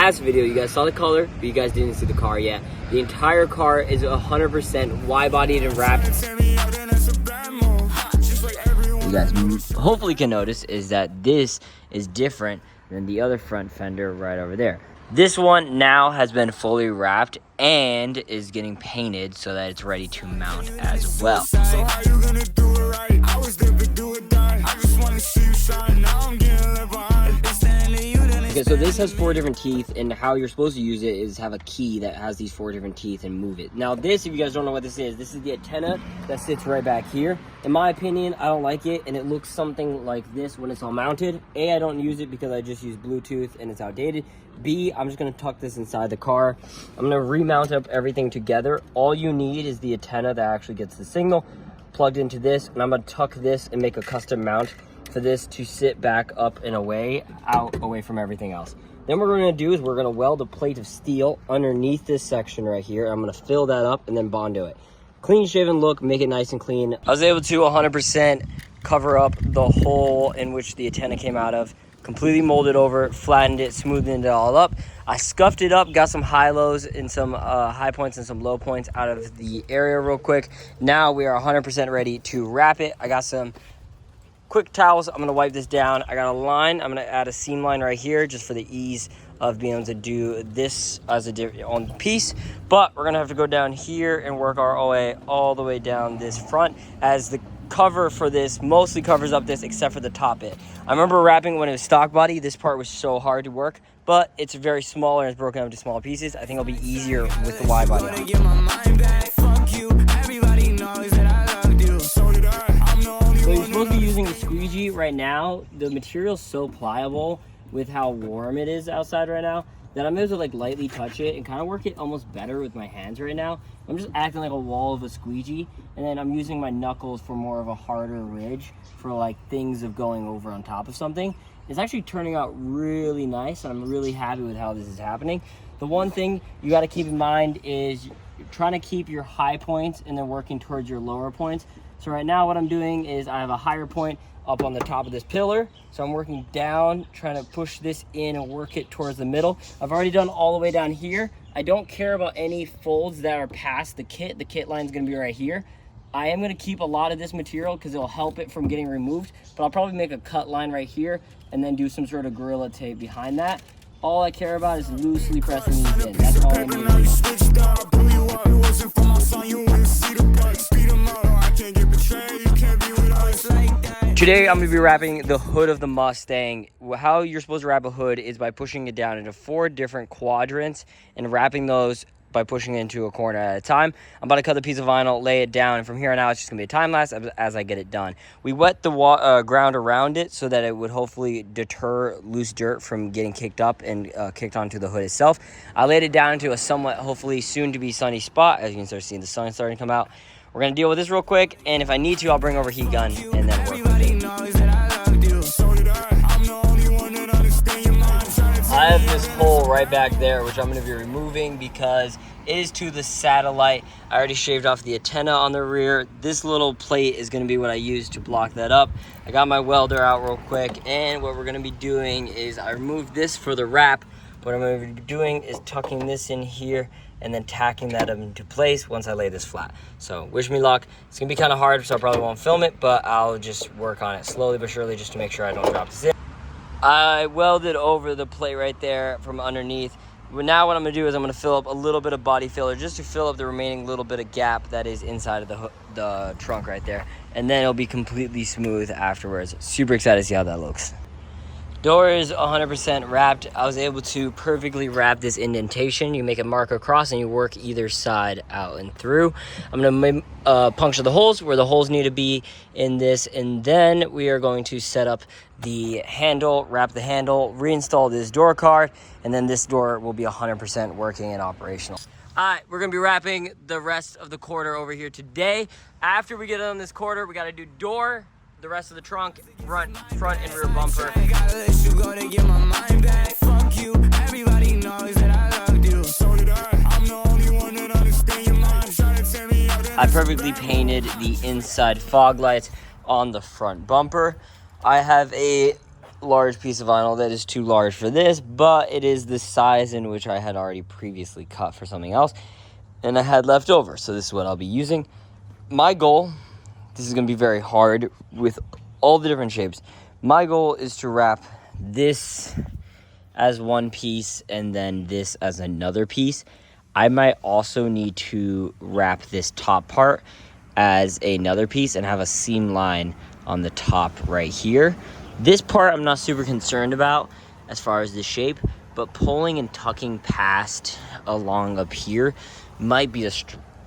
last video, you guys saw the color, but you guys didn't see the car yet. The entire car is 100% wide-bodied and wrapped. You guys hopefully can notice is that this is different than the other front fender right over there. This one now has been fully wrapped and is getting painted so that it's ready to mount as well. Okay, so this has 4 different teeth, and how you're supposed to use it is have a key that has these 4 different teeth and move it. Now this, if you guys don't know what this is the antenna that sits right back here. In my opinion, I don't like it, and it looks something like this when it's all mounted. A, I don't use it because I just use Bluetooth and it's outdated. B, I'm just gonna tuck this inside the car. I'm gonna remount up everything together. All you need is the antenna that actually gets the signal plugged into this, and I'm gonna tuck this and make a custom mount for this to sit back up and away from everything else. Then what we're gonna do is we're gonna weld a plate of steel underneath this section right here. I'm gonna fill that up and then bond to it. Clean shaven look, make it nice and clean. I was able to 100% cover up the hole in which the antenna came out of, completely molded over, flattened it, smoothed it all up. I scuffed it up, got some high lows and some high points and some low points out of the area real quick. Now we are 100% ready to wrap it. I got some quick towels. I'm gonna wipe this down. I got a line. I'm gonna add a seam line right here just for the ease of being able to do this as a on piece. But we're gonna have to go down here and work our way all the way down this front, as the cover for this mostly covers up this except for the top bit. I remember wrapping when it was stock body. This part was so hard to work, but it's very small and it's broken up into small pieces. I think it'll be easier with the wide body on. So you're supposed to be using the squeegee right now. The material's so pliable with how warm it is outside right now that I'm able to like lightly touch it and kind of work it almost better with my hands right now. I'm just acting like a wall of a squeegee, and then I'm using my knuckles for more of a harder ridge for like things of going over on top of something. It's actually turning out really nice, and I'm really happy with how this is happening. The one thing you got to keep in mind is you're trying to keep your high points and then working towards your lower points. So right now what I'm doing is I have a higher point up on the top of this pillar. So I'm working down, trying to push this in and work it towards the middle. I've already done all the way down here. I don't care about any folds that are past the kit. The kit line is gonna be right here. I am gonna keep a lot of this material because it'll help it from getting removed, but I'll probably make a cut line right here and then do some sort of Gorilla Tape behind that. All I care about is loosely pressing these in. That's all I need to Today I'm going to be wrapping the hood of the Mustang. How you're supposed to wrap a hood is by pushing it down into 4 different quadrants and wrapping those by pushing it into a corner at a time. I'm about to cut the piece of vinyl, lay it down, and from here on out it's just going to be a time lapse as I get it done. We wet the ground around it so that it would hopefully deter loose dirt from getting kicked up and kicked onto the hood itself. I laid it down into a somewhat hopefully soon to be sunny spot. As you can start seeing the sun starting to come out. We're going to deal with this real quick, and if I need to, I'll bring over heat gun and then work with it. I have this hole right back there, which I'm going to be removing because it is to the satellite. I already shaved off the antenna on the rear. This little plate is going to be what I use to block that up. I got my welder out real quick, and what we're going to be doing is I removed this for the wrap. What I'm going to be doing is tucking this in here and then tacking that into place once I lay this flat. So wish me luck. It's gonna be kind of hard, so I probably won't film it, but I'll just work on it slowly but surely just to make sure I don't drop this in. I welded over the plate right there from underneath. But now what I'm gonna do is I'm gonna fill up a little bit of body filler just to fill up the remaining little bit of gap that is inside of the trunk right there. And then it'll be completely smooth afterwards. Super excited to see how that looks. Door is 100% wrapped. I was able to perfectly wrap this indentation. You make a mark across and you work either side out and through. I'm gonna puncture the holes where the holes need to be in this, and then we are going to set up the handle, wrap the handle, reinstall this door card, and then this door will be 100% working and operational. All right, we're gonna be wrapping the rest of the quarter over here today. After we get on this quarter, we gotta do door, the rest of the trunk, front and rear bumper. I perfectly painted the inside fog lights on the front bumper. I have a large piece of vinyl that is too large for this, but it is the size in which I had already previously cut for something else, and I had left over, so this is what I'll be using. My goal, this is going to be very hard with all the different shapes. My goal is to wrap this as one piece and then this as another piece. I might also need to wrap this top part as another piece and have a seam line on the top right here. This part I'm not super concerned about as far as the shape, but pulling and tucking past along up here might be a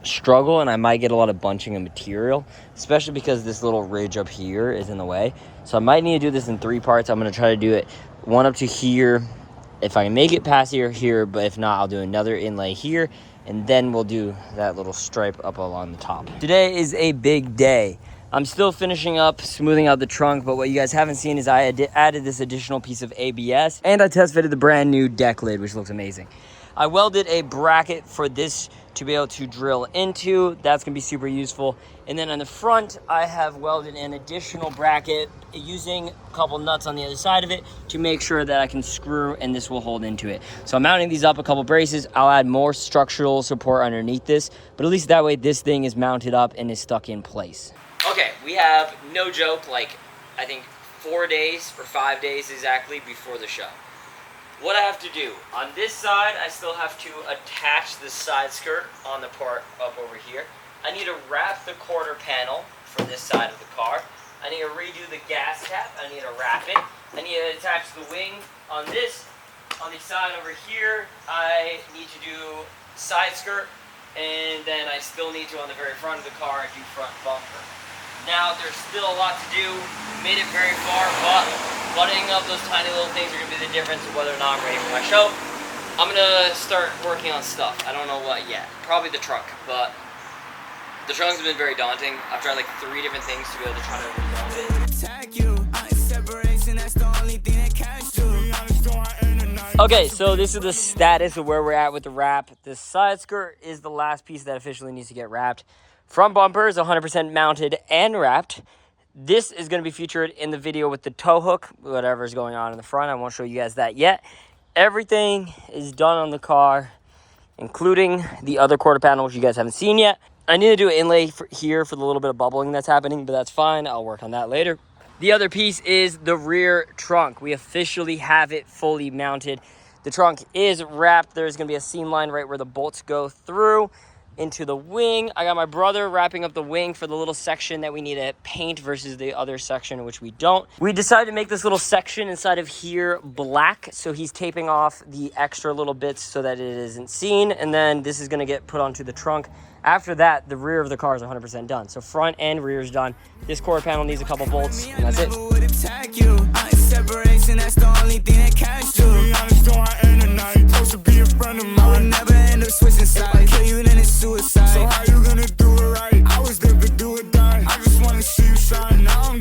struggle, and I might get a lot of bunching of material, especially because this little ridge up here is in the way. So I might need to do this in 3 parts. I'm going to try to do it one up to here if I can make it past here, but if not, I'll do another inlay here, and then we'll do that little stripe up along the top. Today is a big day. I'm still finishing up smoothing out the trunk, but what you guys haven't seen is I added this additional piece of ABS, and I test fitted the brand new deck lid, which looks amazing. I welded a bracket for this to be able to drill into. That's gonna be super useful. And then on the front, I have welded an additional bracket using a couple nuts on the other side of it to make sure that I can screw and this will hold into it. So I'm mounting these up a couple braces. I'll add more structural support underneath this, but at least that way this thing is mounted up and is stuck in place. Okay, we have, no joke, like I think 4 days or 5 days exactly before the show. What I have to do, on this side, I still have to attach the side skirt on the part up over here. I need to wrap the quarter panel for this side of the car. I need to redo the gas cap. I need to wrap it. I need to attach the wing on this. On the side over here, I need to do side skirt, and then I still need to, on the very front of the car, do front bumper. Now, there's still a lot to do. We made it very far, but buttoning up those tiny little things are going to be the difference of whether or not I'm ready for my show. I'm going to start working on stuff. I don't know what yet. Probably the trunk, but the trunk's been very daunting. I've tried like 3 different things to be able to try to resolve it. Okay, so this is the status of where we're at with the wrap. The side skirt is the last piece that officially needs to get wrapped. Front bumper is 100% mounted and wrapped. This is going to be featured in the video with the tow hook, whatever's going on in the front. I won't show you guys that yet. Everything is done on the car, including the other quarter panel, which you guys haven't seen yet. I need to do an inlay here for the little bit of bubbling that's happening, but that's fine. I'll work on that later. The other piece is the rear trunk. We officially have it fully mounted. The trunk is wrapped. There's going to be a seam line right where the bolts go through into the wing. I got my brother wrapping up the wing for the little section that we need to paint versus the other section which we don't. We decided to make this little section inside of here black, so he's taping off the extra little bits so that it isn't seen, and then this is going to get put onto the trunk. After that, the rear of the car is 100% done. So front and rear is done. This quarter panel needs a couple bolts, and that's it. Separation, that's the only thing that catch you. Be honest, though, I ain't a night. Supposed to be a friend of mine. I would never end up switching sides. If I kill you, then it's suicide. So how you gonna do